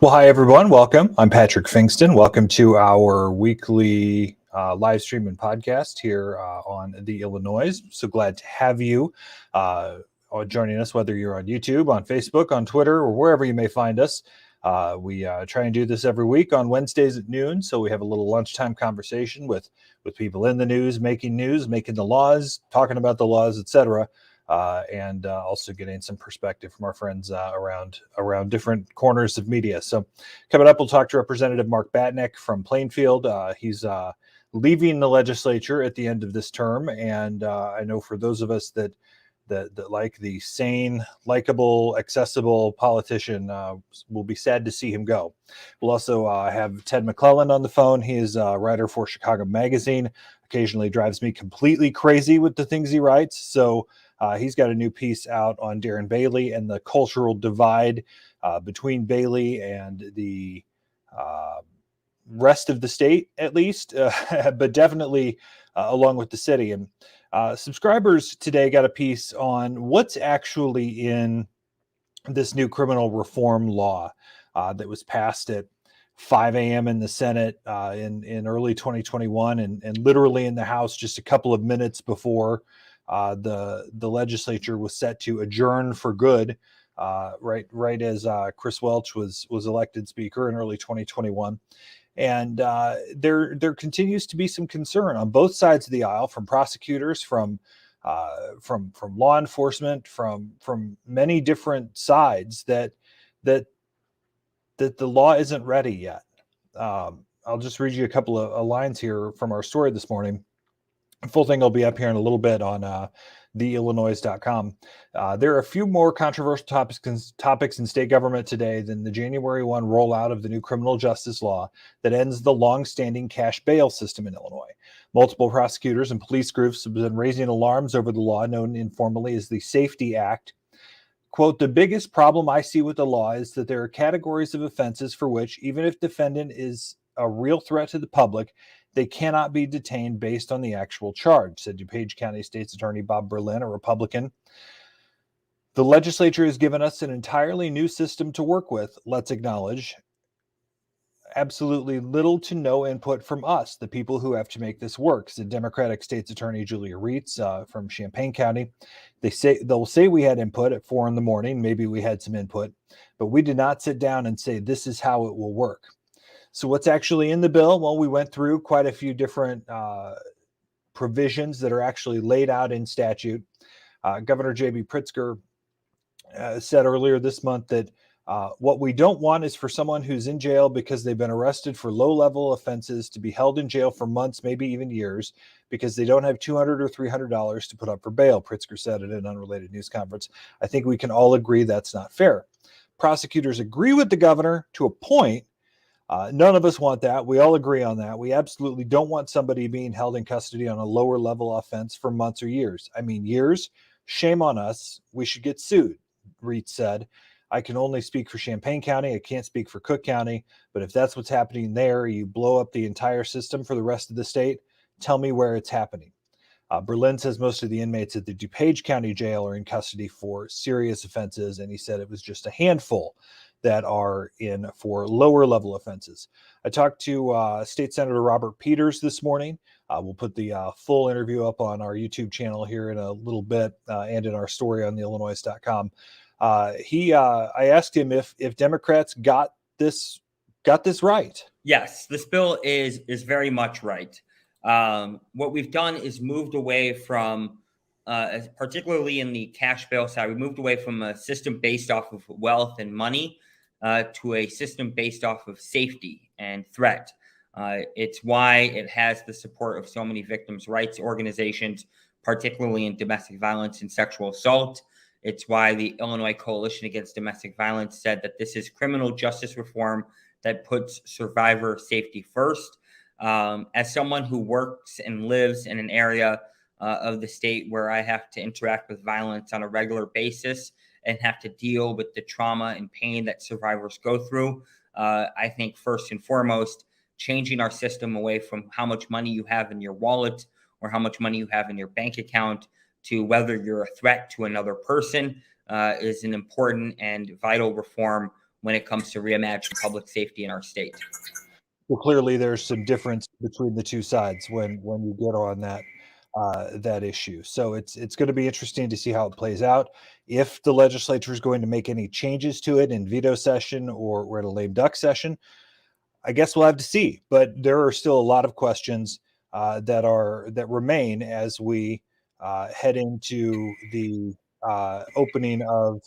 Well, hi, everyone. Welcome. I'm Patrick Pfingsten. Welcome to our weekly live stream and podcast here on the Illinoize. So glad to have you joining us, whether you're on YouTube, on Facebook, on Twitter, or wherever you may find us. We try and do this every week on Wednesdays at noon. So we have a little lunchtime conversation with people in the news, making the laws, talking about the laws, etc. And also getting some perspective from our friends around different corners of media. So coming up, we'll talk to Representative Mark Batnick from Plainfield. He's leaving the legislature at the end of this term. And I know for those of us that like the sane, likable, accessible politician, will be sad to see him go. We'll also have Ted Mcclelland on the phone. He is a writer for Chicago Magazine, occasionally drives me completely crazy with the things he writes. So he's got a new piece out on Darren Bailey and the cultural divide between Bailey and the rest of the state, at least, but definitely along with the city. And subscribers today got a piece on what's actually in this new criminal reform law that was passed at 5 a.m. in the Senate in early 2021 and literally in the House just a couple of minutes before the legislature was set to adjourn for good, right as Chris Welch was elected speaker in early 2021. And there continues to be some concern on both sides of the aisle, from prosecutors, from law enforcement, from many different sides, that the law isn't ready yet. I'll just read you a couple of lines here from our story this morning. The full thing will be up here in a little bit on theillinoize.com. There are a few more controversial topics in state government today than the January 1 rollout of the new criminal justice law that ends the long-standing cash bail system in Illinois. Multiple prosecutors and police groups have been raising alarms over the law, known informally as the Safety Act. Quote, "The biggest problem I see with the law is that there are categories of offenses for which, even if defendant is a real threat to the public, they cannot be detained based on the actual charge," said DuPage County State's Attorney Bob Berlin, a Republican. "The legislature has given us an entirely new system to work with, let's acknowledge. Absolutely little to no input from us, the people who have to make this work," said Democratic State's Attorney Julia Reitz from Champaign County. They'll say we had input at 4 a.m. Maybe we had some input, but we did not sit down and say this is how it will work. So what's actually in the bill? Well, we went through quite a few different provisions that are actually laid out in statute. Governor J.B. Pritzker said earlier this month that what we don't want is for someone who's in jail because they've been arrested for low-level offenses to be held in jail for months, maybe even years, because they don't have $200 or $300 to put up for bail, Pritzker said at an unrelated news conference. I think we can all agree that's not fair. Prosecutors agree with the governor to a point. None of us want that. We all agree on that. We absolutely don't want somebody being held in custody on a lower level offense for months or years. I mean, years? Shame on us. We should get sued, Reitz said. "I can only speak for Champaign County. I can't speak for Cook County. But if that's what's happening there, you blow up the entire system for the rest of the state. Tell me where it's happening." Berlin says most of the inmates at the DuPage County Jail are in custody for serious offenses, and he said it was just a handful that are in for lower level offenses. I talked to State Senator Robert Peters this morning. We'll put the full interview up on our YouTube channel here in a little bit and in our story on theillinoize.com. I asked him if Democrats got this right. Yes, this bill is very much right. What we've done is moved away from, particularly in the cash bail side, we moved away from a system based off of wealth and money to a system based off of safety and threat. It's why it has the support of so many victims' rights organizations, particularly in domestic violence and sexual assault. It's why the Illinois Coalition Against Domestic Violence said that this is criminal justice reform that puts survivor safety first. As someone who works and lives in an area of the state where I have to interact with violence on a regular basis and have to deal with the trauma and pain that survivors go through, I think first and foremost, changing our system away from how much money you have in your wallet or how much money you have in your bank account to whether you're a threat to another person is an important and vital reform when it comes to reimagining public safety in our state. Well, clearly there's some difference between the two sides when you get on that issue. So it's going to be interesting to see how it plays out. If the legislature is going to make any changes to it in veto session or we're at a lame duck session, I guess we'll have to see. But there are still a lot of questions that remain as we head into the opening of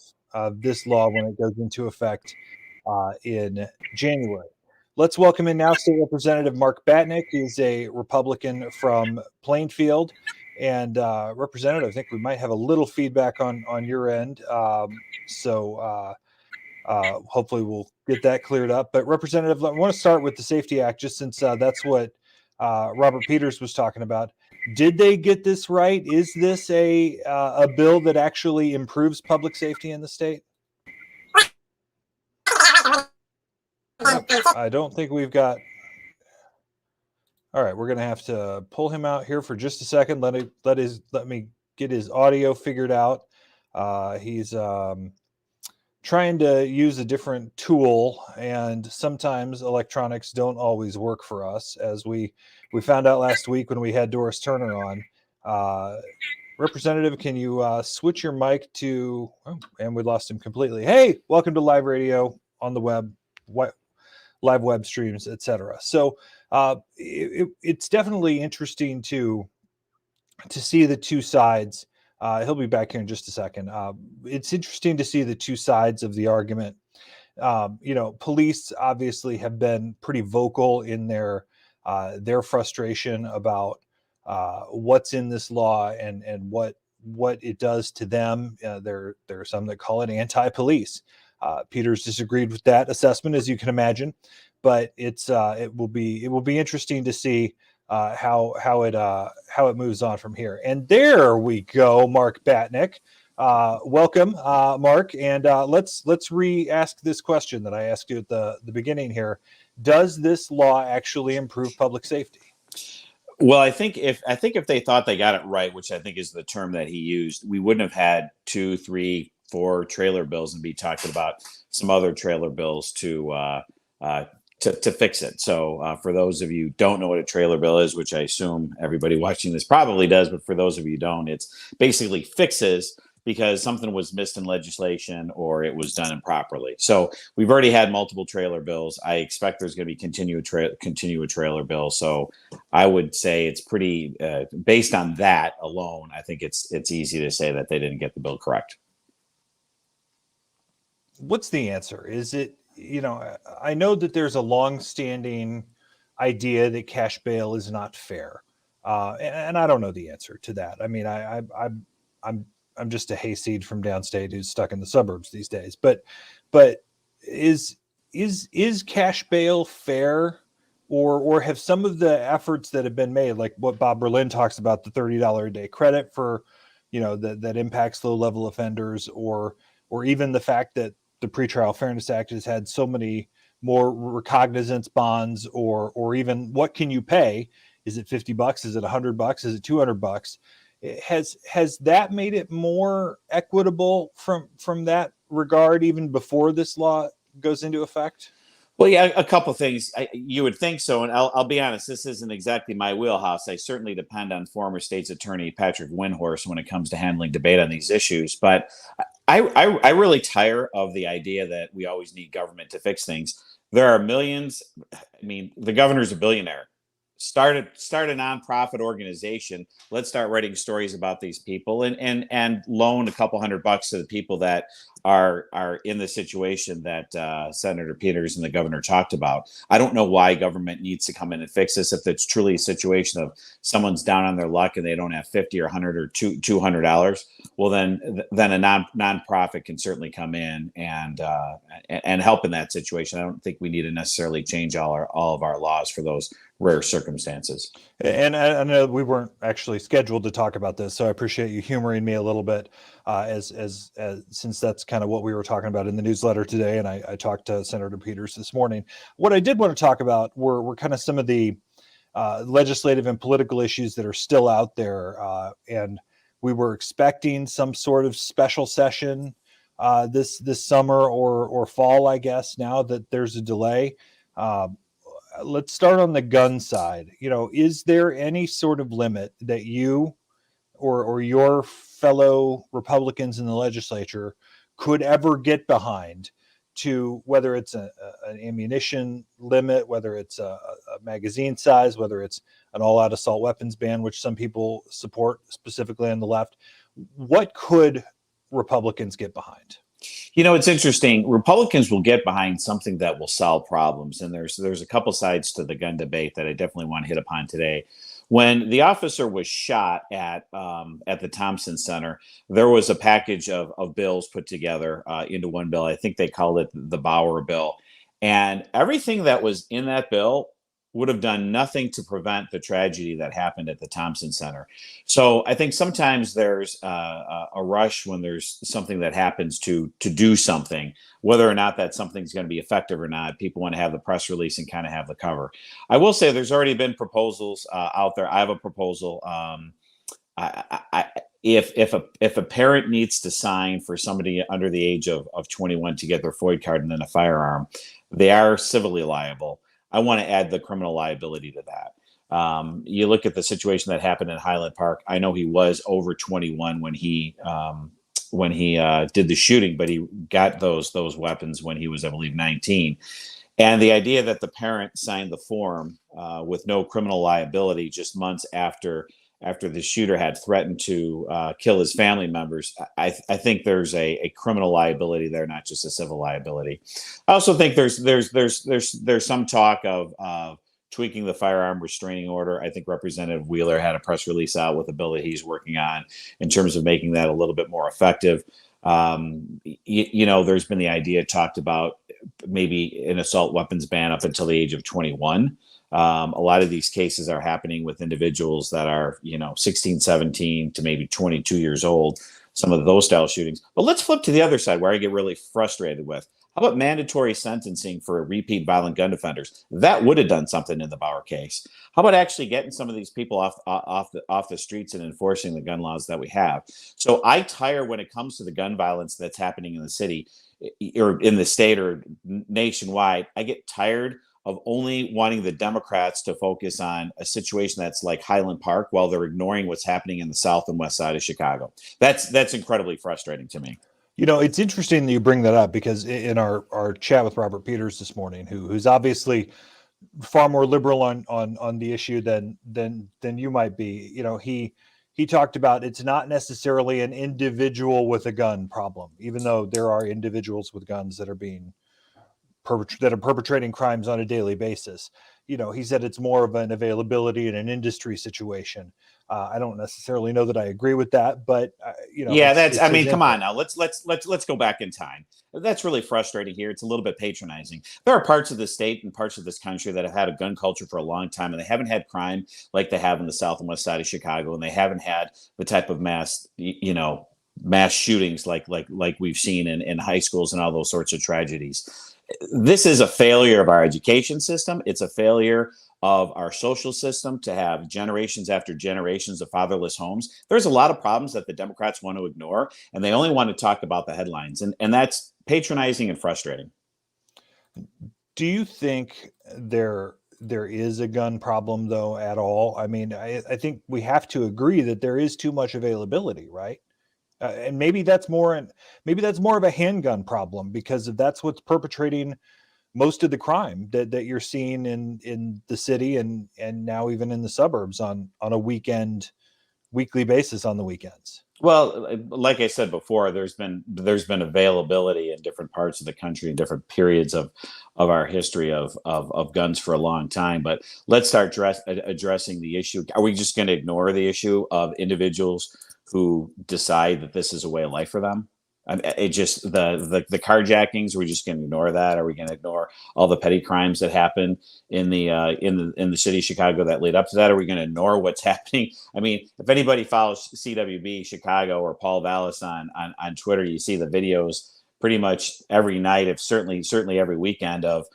this law when it goes into effect in January. Let's welcome in now State Representative Mark Batnick. He's a Republican from Plainfield. And Representative, I think we might have a little feedback on your end. So hopefully we'll get that cleared up. But Representative, I want to start with the Safety Act, just since that's what Robert Peters was talking about. Did they get this right? Is this a bill that actually improves public safety in the state? I don't think we've got. All right, we're going to have to pull him out here for just a second. Let me get his audio figured out. He's trying to use a different tool, and sometimes electronics don't always work for us, as we found out last week when we had Doris Turner on. Representative, can you switch your mic to? Oh, and we lost him completely. Hey, welcome to live radio on the web. Live web streams, etc. So it's definitely interesting to see the two sides. He'll be back here in just a second. It's interesting to see the two sides of the argument. Police obviously have been pretty vocal in their frustration about what's in this law and what it does to them. There are some that call it anti-police. Peters disagreed with that assessment, as you can imagine, but it will be interesting to see how it moves on from here. And there we go, Mark Batnick. Welcome, Mark. And let's re-ask this question that I asked you at the beginning here. Does this law actually improve public safety? Well, I think if they thought they got it right, which I think is the term that he used, we wouldn't have had 2, 3, 4 trailer bills and be talking about some other trailer bills to fix it. So for those of you who don't know what a trailer bill is, which I assume everybody watching this probably does, but for those of you who don't, it's basically fixes because something was missed in legislation or it was done improperly. So we've already had multiple trailer bills. I expect there's going to be continue a trailer bill. So I would say it's pretty based on that alone. I think it's easy to say that they didn't get the bill correct. What's the answer? Is it, I know that there's a long-standing idea that cash bail is not fair, and I don't know the answer to that. I mean, I'm just a hayseed from downstate who's stuck in the suburbs these days. But is cash bail fair, or have some of the efforts that have been made, like what Bob Berlin talks about, the $30 a day credit for, that impacts low-level offenders, or even the fact that the Pretrial Fairness Act has had so many more recognizance bonds, or even what can you pay? Is it $50? Is it $100? Is it $200? Has that made it more equitable from that regard, even before this law goes into effect? Well, yeah, a couple things. You would think so, and I'll be honest. This isn't exactly my wheelhouse. I certainly depend on former state's attorney Patrick Windhorst when it comes to handling debate on these issues. But I really tire of the idea that we always need government to fix things. There are millions. I mean, the governor's a billionaire. Start a nonprofit organization. Let's start writing stories about these people and loan a couple $100 to the people that are in the situation that Senator Peters and the governor talked about. I don't know why government needs to come in and fix this. If it's truly a situation of someone's down on their luck and they don't have $50 or $100 or $200, well then a nonprofit can certainly come in and help in that situation. I don't think we need to necessarily change all of our laws for those rare circumstances. And I know we weren't actually scheduled to talk about this, so I appreciate you humoring me a little bit, as since that's kind of what we were talking about in the newsletter today, and I talked to Senator Peters this morning. What I did want to talk about were kind of some of the legislative and political issues that are still out there, and we were expecting some sort of special session this summer or fall, I guess, now that there's a delay. Let's start on the gun side. Is there any sort of limit that you or your fellow Republicans in the legislature could ever get behind, to whether it's an ammunition limit, whether it's a magazine size, whether it's an all-out assault weapons ban, which some people support, specifically on the left? What could Republicans get behind? It's interesting. Republicans will get behind something that will solve problems, and there's a couple sides to the gun debate that I definitely want to hit upon today. When the officer was shot at the Thompson Center, there was a package of bills put together into one bill. I think they called it the Bauer bill, and everything that was in that bill would have done nothing to prevent the tragedy that happened at the Thompson Center. So I think sometimes there's a rush when there's something that happens to do something, whether or not that something's going to be effective or not. People want to have the press release and kind of have the cover. I will say there's already been proposals out there. I have a proposal. If a parent needs to sign for somebody under the age of 21 to get their FOID card and then a firearm, they are civilly liable. I want to add the criminal liability to that. You look at the situation that happened in Highland Park. I know he was over 21 when he did the shooting, but he got those weapons when he was, I believe, 19. And the idea that the parent signed the form with no criminal liability just months after the shooter had threatened to kill his family members, I think there's a criminal liability there, not just a civil liability. I also think there's some talk of tweaking the firearm restraining order. I think Representative Wheeler had a press release out with a bill that he's working on in terms of making that a little bit more effective. There's been the idea talked about maybe an assault weapons ban up until the age of 21. A lot of these cases are happening with individuals that are, 16, 17 to maybe 22 years old, some of those style shootings. But let's flip to the other side where I get really frustrated with. How about mandatory sentencing for repeat violent gun offenders? That would have done something in the Bauer case. How about actually getting some of these people off the streets and enforcing the gun laws that we have? So I tire when it comes to the gun violence that's happening in the city or in the state or nationwide. I get tired of only wanting the Democrats to focus on a situation that's like Highland Park while they're ignoring what's happening in the south and west side of Chicago. That's incredibly frustrating to me. It's interesting that you bring that up, because in our chat with Robert Peters this morning, who's obviously far more liberal on the issue than you might be, he talked about it's not necessarily an individual with a gun problem, even though there are individuals with guns that are perpetrating crimes on a daily basis. He said it's more of an availability in an industry situation. I don't necessarily know that I agree with that, but come on now. Let's go back in time. That's really frustrating here. It's a little bit patronizing. There are parts of the state and parts of this country that have had a gun culture for a long time, and they haven't had crime like they have in the south and west side of Chicago, and they haven't had the type of mass shootings like we've seen in high schools and all those sorts of tragedies. This is a failure of our education system. It's a failure of our social system to have generations after generations of fatherless homes. There's a lot of problems that the Democrats want to ignore, and they only want to talk about the headlines. And that's patronizing and frustrating. Do you think there is a gun problem, though, at all? I mean, I think we have to agree that there is too much availability, right? And maybe that's more of a handgun problem, because that's what's perpetrating most of the crime that you're seeing in the city and now even in the suburbs on a weekly basis on the weekends. Well, like I said before, there's been availability in different parts of the country in different periods of our history of guns for a long time. But let's start addressing the issue. Are we just going to ignore the issue of individuals who decide that this is a way of life for them? It just the carjackings. Are we just going to ignore that? Are we going to ignore all the petty crimes that happen in the city of Chicago that lead up to that? Are we going to ignore what's happening? I mean, if anybody follows CWB Chicago or Paul Vallis on Twitter, you see the videos pretty much every night, if certainly every weekend, of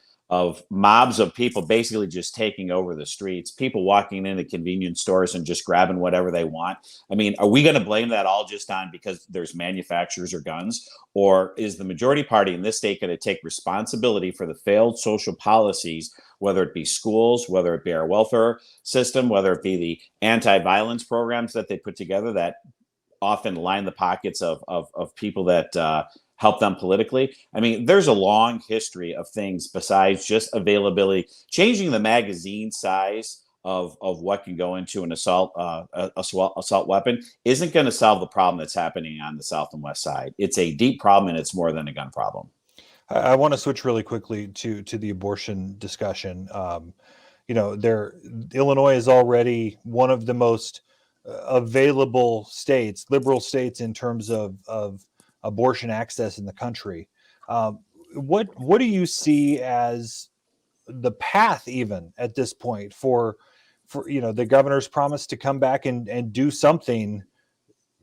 mobs of people basically just taking over the streets, people walking into convenience stores and just grabbing whatever they want. I mean, are we going to blame that all just on because there's manufacturers or guns? Or is the majority party in this state going to take responsibility for the failed social policies, whether it be schools, whether it be our welfare system, whether it be the anti-violence programs that they put together that often line the pockets of people that help them politically? I mean, there's a long history of things besides just availability. Changing the magazine size of what can go into an assault weapon isn't going to solve the problem that's happening on the south and west side. It's a deep problem, and it's more than a gun problem. I want to switch really quickly to the abortion discussion. Illinois is already one of the most available states, liberal states, in terms of abortion access in the country. What do you see as the path, even at this point, for the governor's promise to come back and do something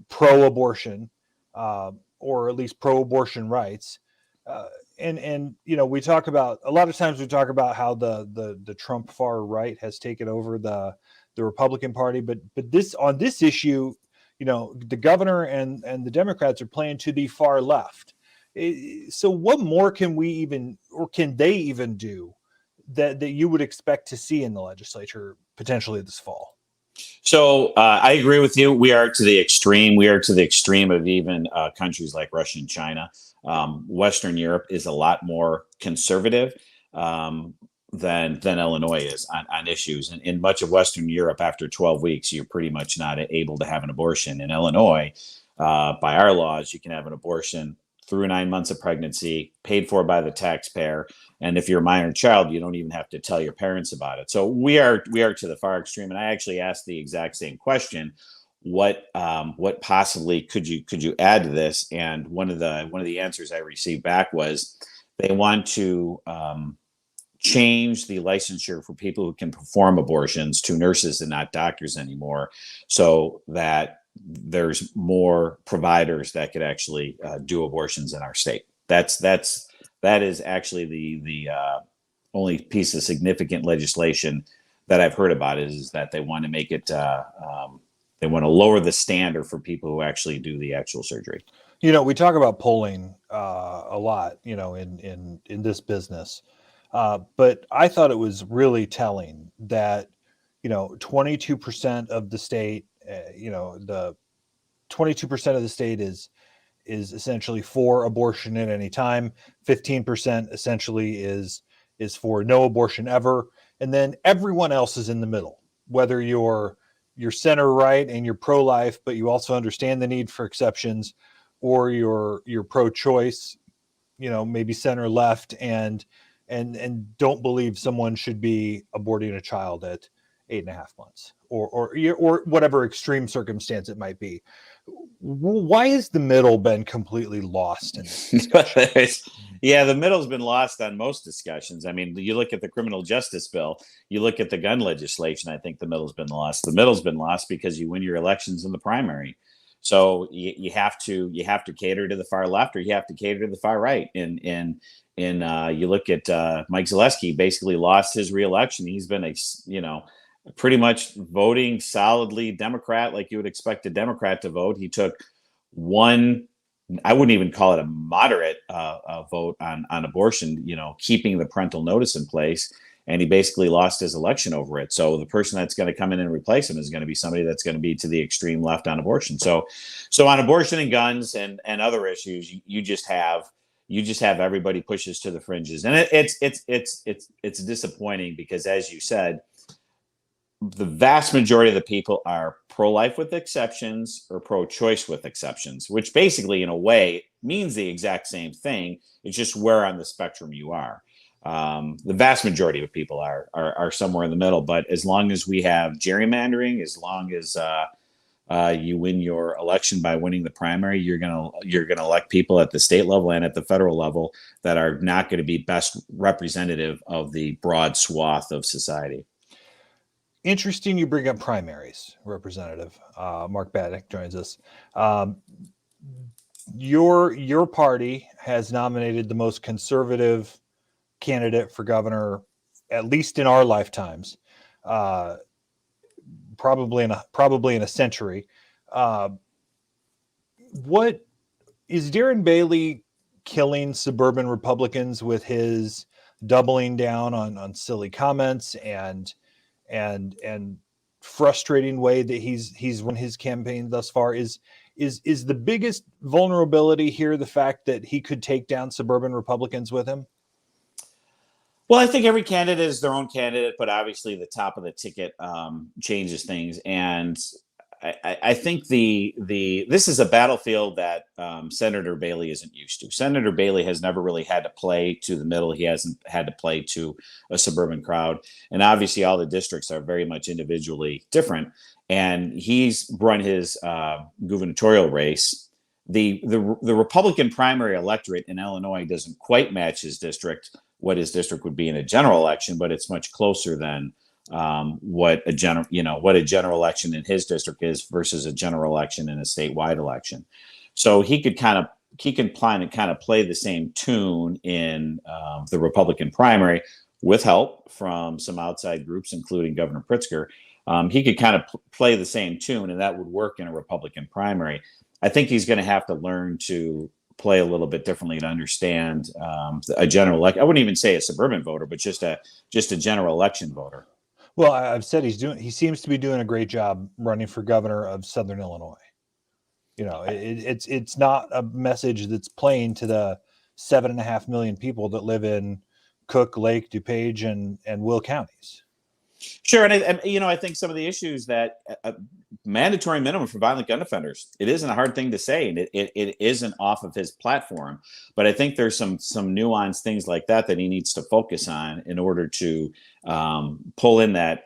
pro-abortion, or at least pro-abortion rights? We talk about, a lot of times we talk about how the Trump far right has taken over the Republican Party, but on this issue, the governor and the Democrats are playing to the far left. So what more can we even, or can they even do that you would expect to see in the legislature potentially this fall? So I agree with you. We are to the extreme. We are to the extreme of even countries like Russia and China. Western Europe is a lot more conservative than Illinois is on issues. And in much of Western Europe, after 12 weeks, you're pretty much not able to have an abortion. In Illinois, by our laws, you can have an abortion through 9 months of pregnancy, paid for by the taxpayer. And if you're a minor child, you don't even have to tell your parents about it. So we are to the far extreme. And I actually asked the exact same question. What possibly could you add to this? And one of the answers I received back was they want to change the licensure for people who can perform abortions to nurses and not doctors anymore, so that there's more providers that could actually do abortions in our state. That is actually the only piece of significant legislation that I've heard about is that they want to make it. They want to lower the standard for people who actually do the actual surgery. We talk about polling a lot, in this business. But I thought it was really telling that, 22% of the state, the 22% of the state is essentially for abortion at any time. 15% essentially is for no abortion ever. And then everyone else is in the middle, whether you're center right and you're pro-life, but you also understand the need for exceptions, or you're pro-choice, maybe center left and don't believe someone should be aborting a child at 8.5 months or whatever extreme circumstance it might be. Why has the middle been completely lost in this discussion? Yeah, the middle's been lost on most discussions. I mean, you look at the criminal justice bill, you look at the gun legislation, I think the middle's been lost. The middle's been lost because you win your elections in the primary. So you have to cater to the far left, or you have to cater to the far right. And you look at Mike Zaleski basically lost his reelection. He's been pretty much voting solidly Democrat, like you would expect a Democrat to vote. He took one, I wouldn't even call it a moderate vote on abortion, keeping the parental notice in place. And he basically lost his election over it. So the person that's going to come in and replace him is going to be somebody that's going to be to the extreme left on abortion. So on abortion and guns and other issues, you just have everybody pushes to the fringes. And it's disappointing because, as you said, the vast majority of the people are pro-life with exceptions or pro-choice with exceptions, which basically, in a way, means the exact same thing. It's just where on the spectrum you are. The vast majority of people are somewhere in the middle. But as long as we have gerrymandering, as long as you win your election by winning the primary, you're gonna elect people at the state level and at the federal level that are not going to be best representative of the broad swath of society. Interesting you bring up primaries, Representative. Mark Batnick joins us. Your party has nominated the most conservative candidate for governor, at least in our lifetimes, probably in a century. What is Darren Bailey killing suburban Republicans with his doubling down on silly comments and frustrating way that he's run his campaign thus far? Is the biggest vulnerability here the fact that he could take down suburban Republicans with him? Well, I think every candidate is their own candidate, but obviously the top of the ticket changes things. And I think this is a battlefield that Senator Bailey isn't used to. Senator Bailey has never really had to play to the middle. He hasn't had to play to a suburban crowd. And obviously all the districts are very much individually different. And he's run his gubernatorial race. The Republican primary electorate in Illinois doesn't quite match his district, what his district would be in a general election, but it's much closer than what a general election in his district is versus a general election in a statewide election. So he can plan and kind of play the same tune in the Republican primary with help from some outside groups, including Governor Pritzker. He could kind of play the same tune, and that would work in a Republican primary. I think he's going to have to learn to play a little bit differently to understand a general I wouldn't even say a suburban voter, but just a general election voter. Well, I've said he seems to be doing a great job running for governor of Southern Illinois. You know, it's not a message that's playing to the 7.5 million people that live in Cook, Lake, DuPage, and Will counties. Sure, and I think some of the issues that mandatory minimum for violent gun offenders, it isn't a hard thing to say, and it isn't off of his platform. But I think there's some nuanced things like that he needs to focus on in order to pull in that.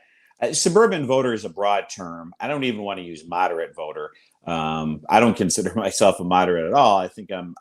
Suburban voter is a broad term. I don't even want to use moderate voter. I don't consider myself a moderate at all. I think I'm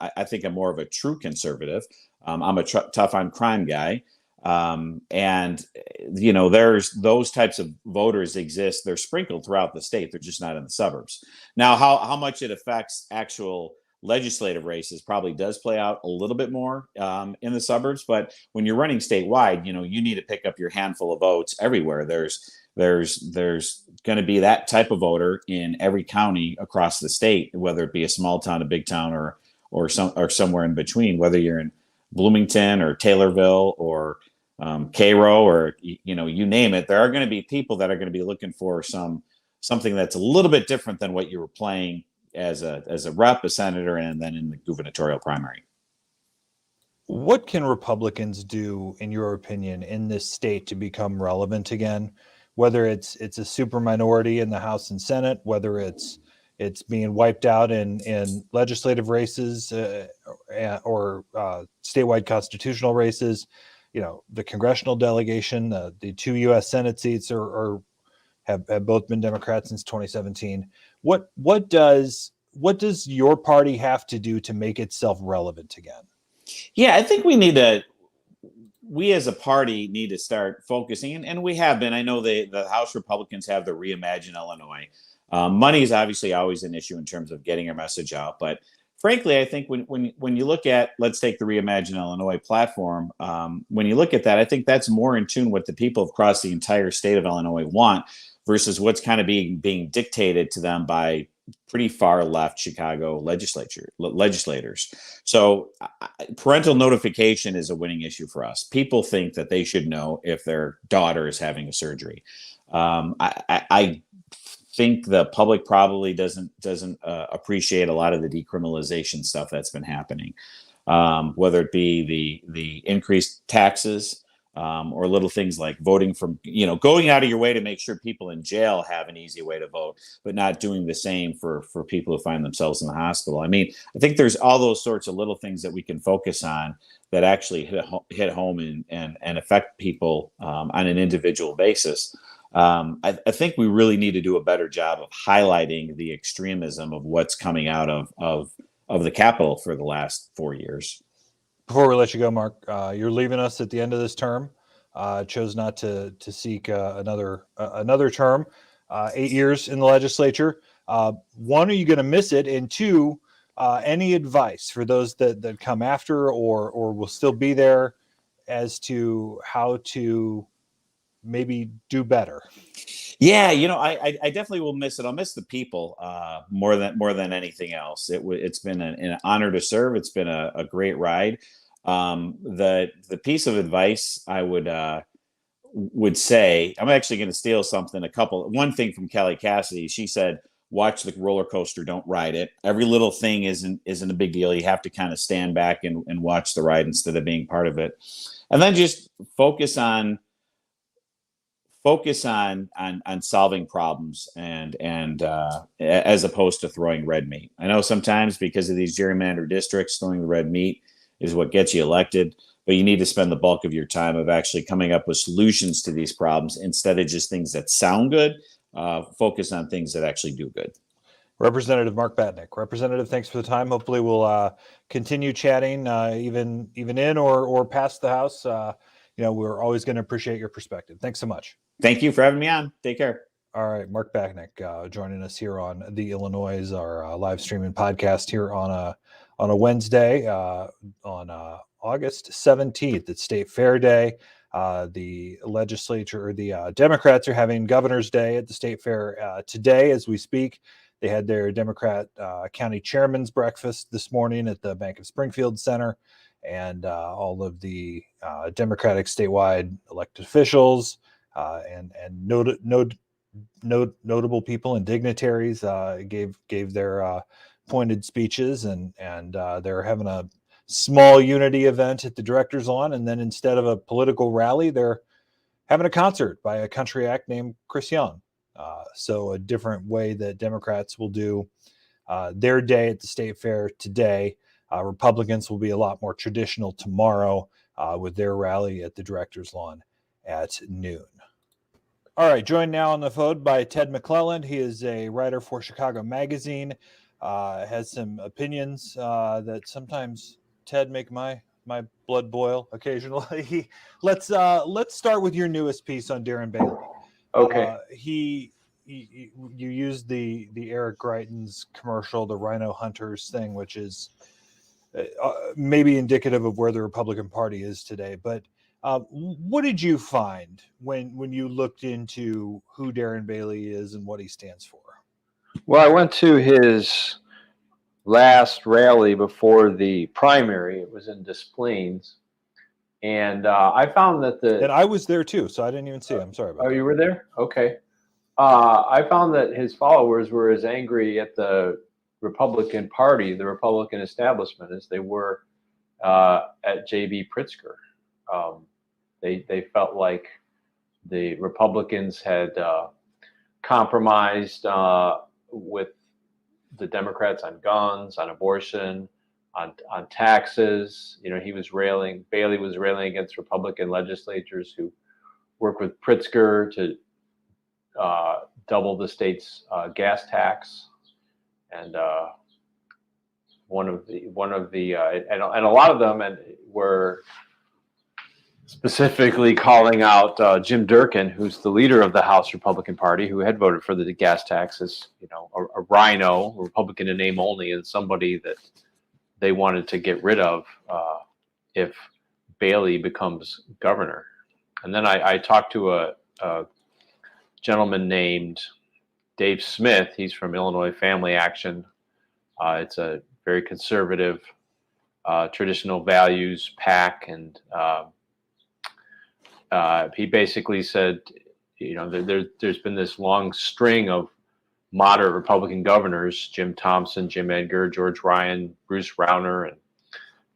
more of a true conservative. I'm a tough on crime guy. And there's those types of voters exist. They're sprinkled throughout the state. They're just not in the suburbs. Now, how much it affects actual legislative races probably does play out a little bit more in the suburbs. But when you're running statewide, you need to pick up your handful of votes everywhere. There's going to be that type of voter in every county across the state, whether it be a small town, a big town, or somewhere in between, whether you're in Bloomington or Taylorville or Cairo or you name it. There are going to be people that are going to be looking for something that's a little bit different than what you were playing as a rep, a senator, and then in the gubernatorial primary. What can Republicans do, in your opinion, in this state to become relevant again? Whether it's a super minority in the House and Senate, whether it's being wiped out in legislative races or statewide constitutional races. The congressional delegation, the 2 U.S. Senate seats have both been Democrats since 2017. What does your party have to do to make itself relevant again? Yeah, I think we as a party need to start focusing, and we have been. I know the House Republicans have the Reimagine Illinois. Money is obviously always an issue in terms of getting our message out, but frankly, I think when you look at, let's take the Reimagine Illinois platform, when you look at that, I think that's more in tune with the people across the entire state of Illinois want versus what's kind of being dictated to them by pretty far left Chicago legislators. So parental notification is a winning issue for us. People think that they should know if their daughter is having a surgery. I think the public probably doesn't appreciate a lot of the decriminalization stuff that's been happening, whether it be the increased taxes or little things like voting from, going out of your way to make sure people in jail have an easy way to vote, but not doing the same for people who find themselves in the hospital. I mean, I think there's all those sorts of little things that we can focus on that actually hit home and affect people on an individual basis. I think we really need to do a better job of highlighting the extremism of what's coming out of the Capitol for the last 4 years. Before we let you go, Mark, you're leaving us at the end of this term. Chose not to seek another term. 8 years in the legislature. One, are you going to miss it? And two, any advice for those that come after or will still be there as to how to maybe do better. Yeah, I definitely will miss it. I'll miss the people more than anything else. It's been an honor to serve. It's been a great ride. The piece of advice I would say, I'm actually going to steal one thing from Kelly Cassidy. She said, "Watch the roller coaster, don't ride it." Every little thing isn't a big deal. You have to kind of stand back and watch the ride instead of being part of it, and then just focus on solving problems and as opposed to throwing red meat. I know sometimes because of these gerrymandered districts, throwing the red meat is what gets you elected, but you need to spend the bulk of your time of actually coming up with solutions to these problems instead of just things that sound good. Focus on things that actually do good. Representative Mark Batnick. Representative, thanks for the time. Hopefully we'll continue chatting even in or past the House. We're always going to appreciate your perspective. Thanks so much. Thank you for having me on. Take care. All right, Mark Batnick joining us here on the Illinoize, our live streaming podcast here on a Wednesday on August 17th. It's State Fair Day. The legislature, or the Democrats, are having Governor's Day at the State Fair today as we speak. They had their Democrat county chairman's breakfast this morning at the Bank of Springfield Center, and all of the Democratic statewide elected officials and notable people and dignitaries gave their pointed speeches, and they're having a small unity event at the director's lawn, and then instead of a political rally, they're having a concert by a country act named Chris Young. So a different way that Democrats will do their day at the State Fair today. Republicans will be a lot more traditional tomorrow with their rally at the director's lawn at noon. All right, joined now on the phone by Ted Mcclelland. He is a writer for Chicago Magazine, has some opinions that sometimes, Ted, make my blood boil occasionally. Let's start with your newest piece on Darren Bailey. Okay. You used the Eric Greitens commercial, the Rhino Hunters thing, which is maybe indicative of where the Republican Party is today. But what did you find when you looked into who Darren Bailey is and what he stands for? Well, I went to his last rally before the primary. It was in Des Plaines. And I found that and I was there too, so I didn't even see it. I'm sorry about that. Oh, you were there? Okay. I found that his followers were as angry at the Republican Party, the Republican establishment, as they were at J.B. Pritzker. They felt like the Republicans had compromised with the Democrats on guns, on abortion, on taxes. Bailey was railing against Republican legislators who work with Pritzker to double the state's gas tax, and one of the and a lot of them were specifically calling out Jim Durkin, who's the leader of the House Republican Party, who had voted for the gas taxes, a rhino, a Republican in name only, and somebody that they wanted to get rid of if Bailey becomes governor. And then I talked to a gentleman named Dave Smith. He's from Illinois Family Action. It's a very conservative, traditional values PAC, and he basically said, there's been this long string of moderate Republican governors: Jim Thompson, Jim Edgar, George Ryan, Bruce Rauner, and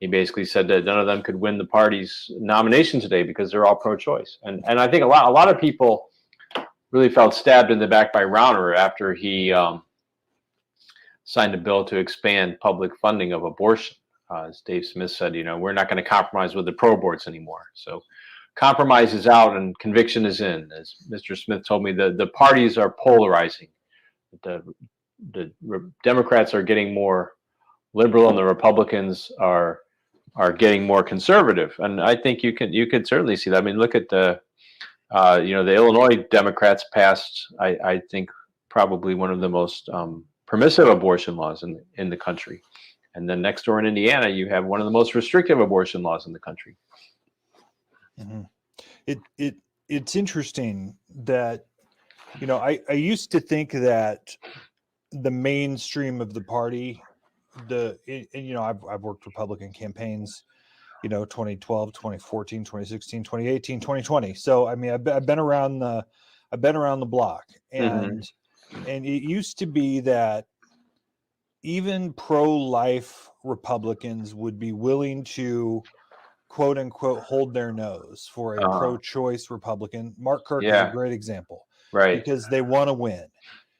he basically said that none of them could win the party's nomination today because they're all pro-choice. And I think a lot of people really felt stabbed in the back by Rauner after he signed a bill to expand public funding of abortion. As Dave Smith said, we're not going to compromise with the pro-aborts anymore. So compromise is out and conviction is in. As Mr. Smith told me, the parties are polarizing. The Democrats are getting more liberal and the Republicans are getting more conservative. And I think you could certainly see that. I mean, look at the Illinois Democrats passed, I think, probably one of the most permissive abortion laws in the country. And then next door in Indiana, you have one of the most restrictive abortion laws in the country. Mhm. It's interesting that, I used to think that the mainstream of the party, I've worked Republican campaigns, 2012, 2014, 2016, 2018, 2020. So, I mean, I've been around the block, and it used to be that even pro-life Republicans would be willing to quote unquote hold their nose for a pro-choice Republican. Mark Kirk is a great example, right? Because they want to win.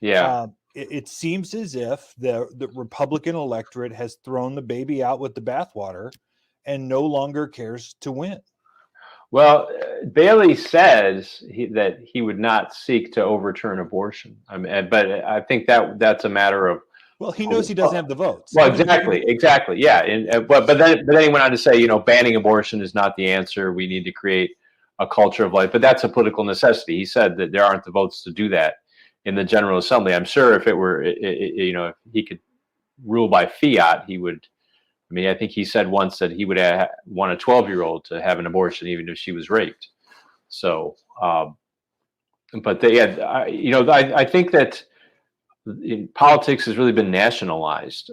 Yeah. It seems as if the Republican electorate has thrown the baby out with the bathwater and no longer cares to win. Well, Bailey says that he would not seek to overturn abortion. I mean, but I think that's a matter of. Well, he knows he doesn't have the votes. Well, exactly, yeah. And but then he went on to say, banning abortion is not the answer. We need to create a culture of life, but that's a political necessity. He said that there aren't the votes to do that in the General Assembly. I'm sure if it were, if he could rule by fiat, he would. I mean, I think he said once that he would want a 12-year-old to have an abortion, even if she was raped. So, but I think that politics has really been nationalized.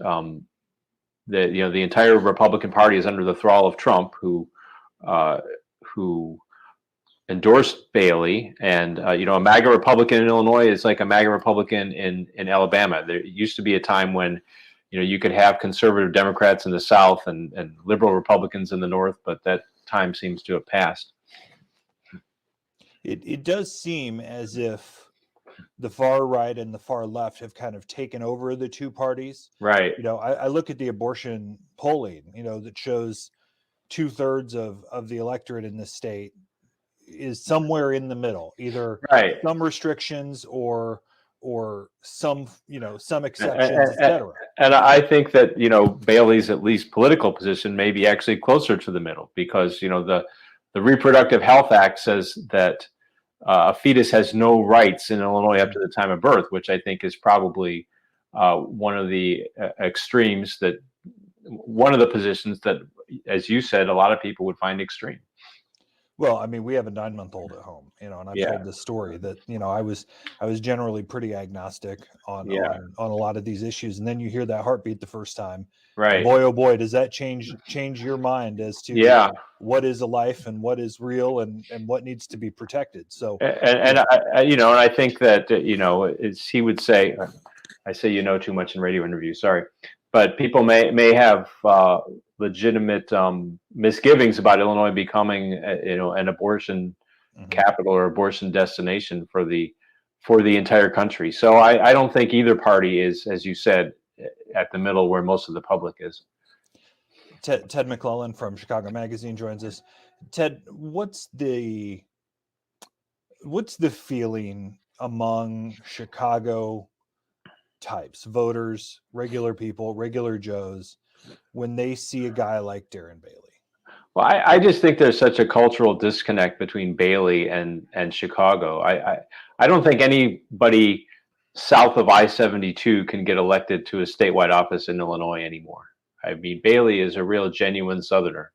The entire Republican Party is under the thrall of Trump, who endorsed Bailey, and a MAGA Republican in Illinois is like a MAGA Republican in Alabama. There used to be a time when you could have conservative Democrats in the South and liberal Republicans in the North, but that time seems to have passed. It does seem as if the far right and the far left have kind of taken over the two parties. Right. I look at the abortion polling, that shows 2/3 of the electorate in this state is somewhere in the middle, either some restrictions or some exceptions, etc. And I think that Bailey's at least political position may be actually closer to the middle, because the Reproductive Health Act says that a fetus has no rights in Illinois up to the time of birth, which I think is probably one of the extremes, one of the positions that, as you said, a lot of people would find extreme. Well, I mean, we have a 9-month-old at home, and I've told this story that, I was generally pretty agnostic on a lot of these issues. And then you hear that heartbeat the first time. Right. Boy, oh boy, does that change your mind as to what is a life and what is real and what needs to be protected. So, and I think that, he would say, I say, too much in radio interviews, sorry, but people may have legitimate misgivings about Illinois becoming, an abortion capital or abortion destination for the entire country. So I don't think either party is, as you said, at the middle where most of the public is. Ted Mcclelland from Chicago Magazine joins us. Ted, what's the feeling among Chicago types, voters, regular people, regular Joes, when they see a guy like Darren Bailey? Well, I just think there's such a cultural disconnect between Bailey and Chicago. I don't think anybody south of I-72 can get elected to a statewide office in Illinois anymore. I mean, Bailey is a real genuine Southerner.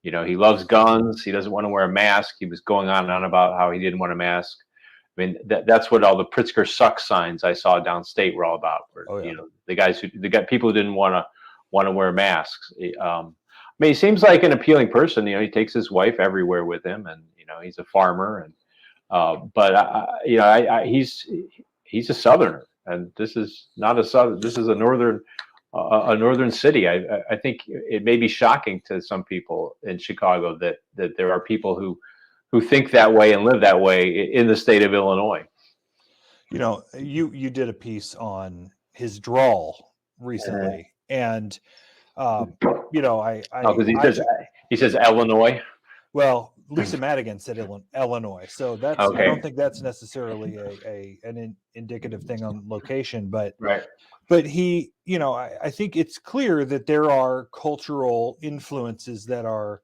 He loves guns. He doesn't want to wear a mask. He was going on and on about how he didn't want a mask. I mean, that's what all the Pritzker sucks signs I saw downstate were all about. Where, people who didn't want to wear masks. I mean, he seems like an appealing person. He takes his wife everywhere with him, and he's a farmer. And but he's a Southerner, and this is not a Southern. This is a northern city. I think it may be shocking to some people in Chicago that there are people who think that way and live that way in the state of Illinois. You did a piece on his drawl recently, and he says Illinois. Well, Lisa Madigan said Illinois, so that's okay. I don't think that's necessarily an indicative thing on location, but he, I think it's clear that there are cultural influences that are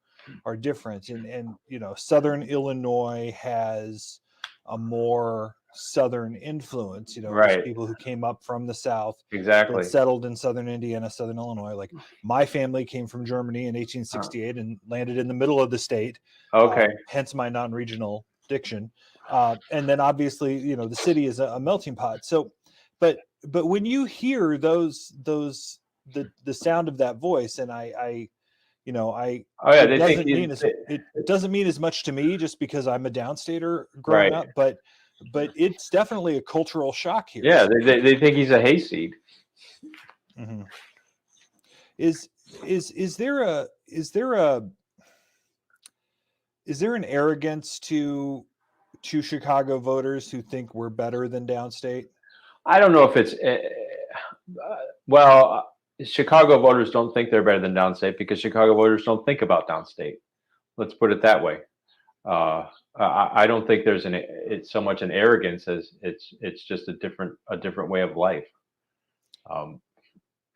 different, and Southern Illinois has a more Southern influence. You know, Right. there's people who came up from the South, Exactly. but settled in Southern Indiana, Southern Illinois. Like my family came from Germany in 1868 and landed in the middle of the state. Okay. Hence my non-regional diction. And then obviously, you know, the city is a melting pot. So, but when you hear the sound of that voice, and it doesn't mean as much to me just because I'm a downstater growing Right. up, but it's definitely a cultural shock here. Yeah, they think he's a hayseed. Mm-hmm. Is there an arrogance to Chicago voters who think we're better than downstate? I don't know if it's Chicago voters don't think they're better than downstate because Chicago voters don't think about downstate. Let's put it that way. I don't think it's so much an arrogance as it's just a different way of life.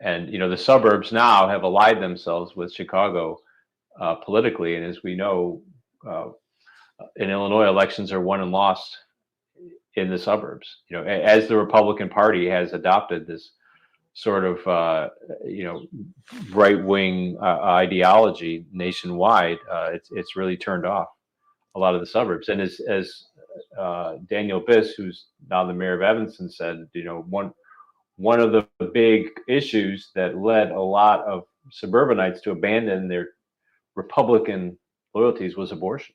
And you know, the suburbs now have allied themselves with Chicago politically, and as we know, in Illinois, elections are won and lost in the suburbs. You know, as the Republican Party has adopted this sort of right-wing ideology nationwide, it's really turned off a lot of the suburbs. And as Daniel Biss, who's now the mayor of Evanston, said, you know, one of the big issues that led a lot of suburbanites to abandon their Republican loyalties was abortion.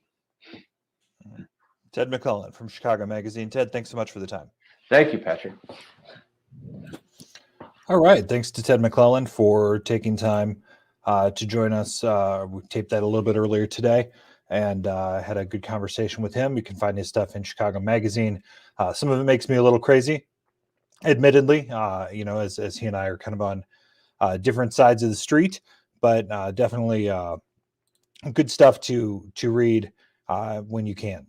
Ted Mcclelland from Chicago Magazine. Ted, thanks so much for the time. Thank you, Patrick. All right. Thanks to Ted Mcclelland for taking time to join us. We taped that a little bit earlier today and had a good conversation with him. You can find his stuff in Chicago Magazine. Some of it makes me a little crazy, admittedly, as he and I are kind of on different sides of the street, but definitely good stuff to read when you can.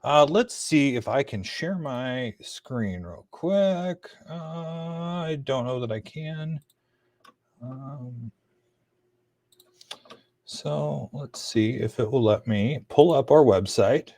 Let's see if I can share my screen real quick. I don't know that I can. So let's see if it will let me pull up our website,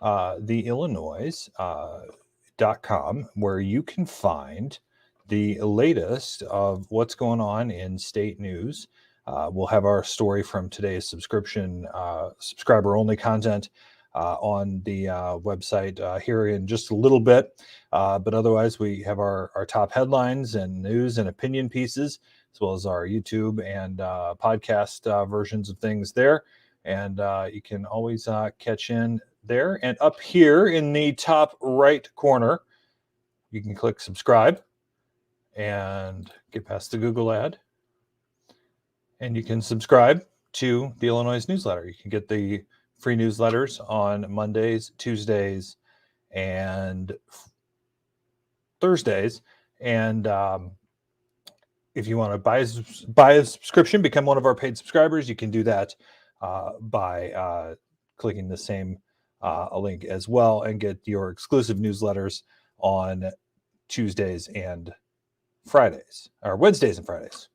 the Illinoize.com, where you can find the latest of what's going on in state news. We'll have our story from today's subscriber-only content on the website here in just a little bit. But otherwise, we have our top headlines and news and opinion pieces, as well as our YouTube and podcast versions of things there. And you can always catch in there. And up here in the top right corner, you can click subscribe and get past the Google ad. And you can subscribe to the Illinoize newsletter. You can get the free newsletters on Mondays, Tuesdays, and Thursdays. And if you want to buy a subscription, become one of our paid subscribers, you can do that by clicking the same link as well and get your exclusive newsletters on Tuesdays and Fridays, or Wednesdays and Fridays.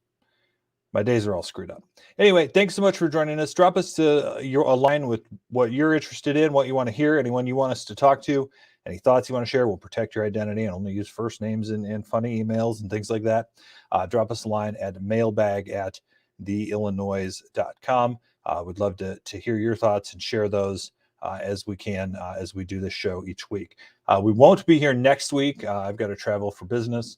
My days are all screwed up. Anyway, thanks so much for joining us. Drop us to a line with what you're interested in, what you want to hear, anyone you want us to talk to, any thoughts you want to share. We'll protect your identity and only use first names and funny emails and things like that. Drop us a line at mailbag@theillinoise.com. We'd love to hear your thoughts and share those as we can, as we do this show each week. We won't be here next week. I've got to travel for business.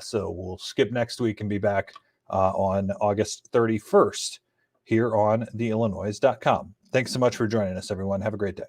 So we'll skip next week and be back on August 31st here on theillinoise.com. Thanks so much for joining us, everyone. Have a great day.